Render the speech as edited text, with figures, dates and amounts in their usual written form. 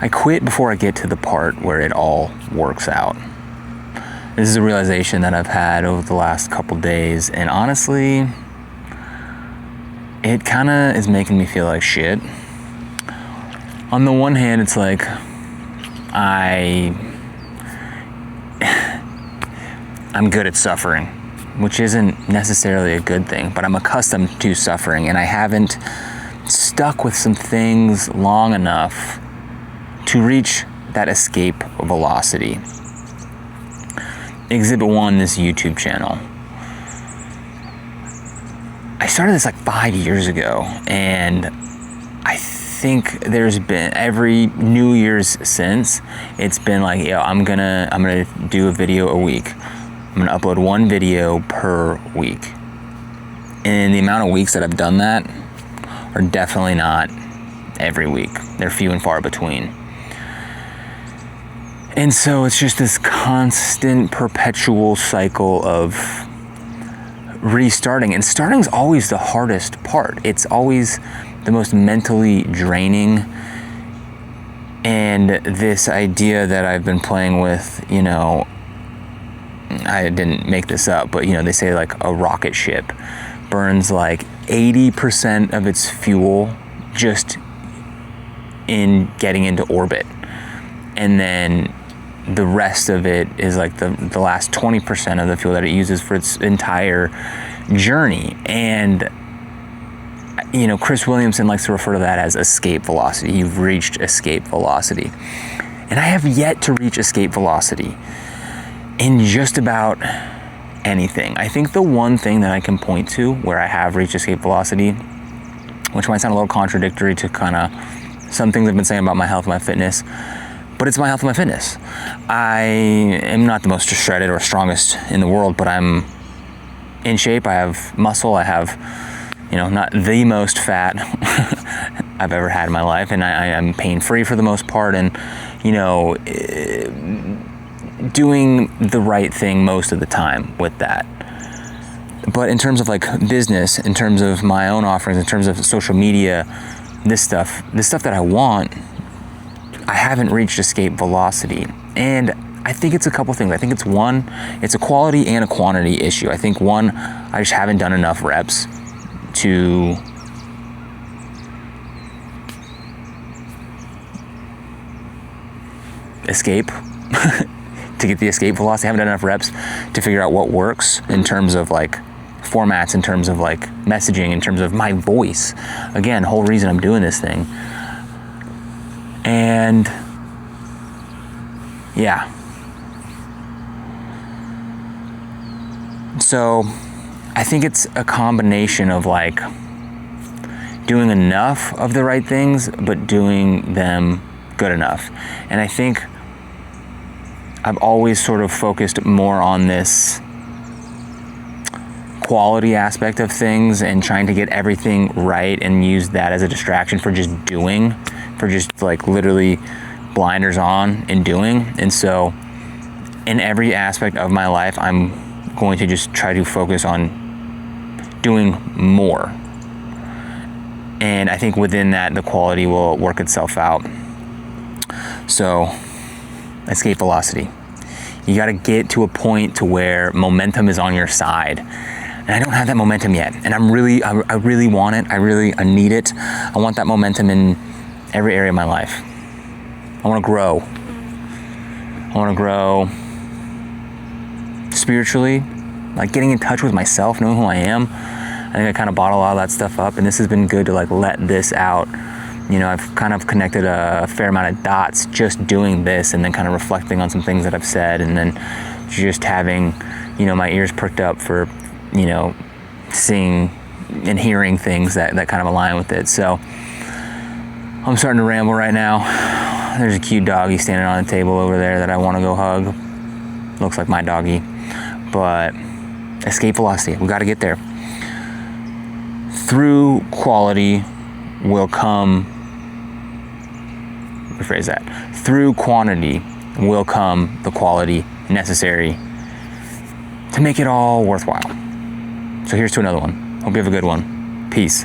I quit before I get to the part where it all works out. This is a realization that I've had over the last couple days, and honestly, it kind of is making me feel like shit. On the one hand, it's like I'm good at suffering, which isn't necessarily a good thing, but I'm accustomed to suffering, and I haven't stuck with some things long enough to reach that escape velocity. Exhibit 1, this YouTube channel. I started this like 5 years ago, and I think there's been every New Year's since, it's been like, yo, I'm gonna do a video a week. I'm gonna upload one video per week. And the amount of weeks that I've done that are definitely not every week. They're few and far between. And so it's just this constant, perpetual cycle of restarting. And starting is always the hardest part. It's always the most mentally draining. And this idea that I've been playing with, you know, I didn't make this up, but you know, they say like a rocket ship burns like 80% of its fuel just in getting into orbit. And then the rest of it is like the last 20% of the fuel that it uses for its entire journey. And you know, Chris Williamson likes to refer to that as escape velocity. You've reached escape velocity. And I have yet to reach escape velocity in just about anything. I think the one thing that I can point to where I have reached escape velocity, which might sound a little contradictory to kind of some things I've been saying about my health and my fitness, but it's my health and my fitness. I am not the most shredded or strongest in the world, but I'm in shape. I have muscle. I have, you know, not the most fat I've ever had in my life, and I am pain-free for the most part, and, you know, doing the right thing most of the time with that. But in terms of like business, in terms of my own offerings, in terms of social media, this stuff that I want, I haven't reached escape velocity. And I think it's a couple things. I think it's one, it's a quality and a quantity issue. I think one, I just haven't done enough reps to escape, to get the escape velocity. I haven't done enough reps to figure out what works in terms of like formats, in terms of like messaging, in terms of my voice. Again, whole reason I'm doing this thing. And yeah. So I think it's a combination of like doing enough of the right things, but doing them good enough. And I think I've always sort of focused more on this quality aspect of things and trying to get everything right and use that as a distraction for just doing, for just like literally blinders on and doing. And so in every aspect of my life, I'm going to just try to focus on doing more. And I think within that, the quality will work itself out. So, escape velocity. You got to get to a point to where momentum is on your side. And I don't have that momentum yet. And I really want it. I need it. I want that momentum in every area of my life. I want to grow. I want to grow spiritually, like getting in touch with myself, knowing who I am. I think I kind of bottle all that stuff up, and this has been good to like let this out. You know, I've kind of connected a fair amount of dots just doing this, and then kind of reflecting on some things that I've said, and then just having, you know, my ears perked up for, you know, seeing and hearing things that kind of align with it. So I'm starting to ramble right now. There's a cute doggy standing on the table over there that I want to go hug. Looks like my doggy. But escape velocity, we got to get there. Through quality will come, rephrase that, through quantity will come the quality necessary to make it all worthwhile. So here's to another one. Hope you have a good one. Peace.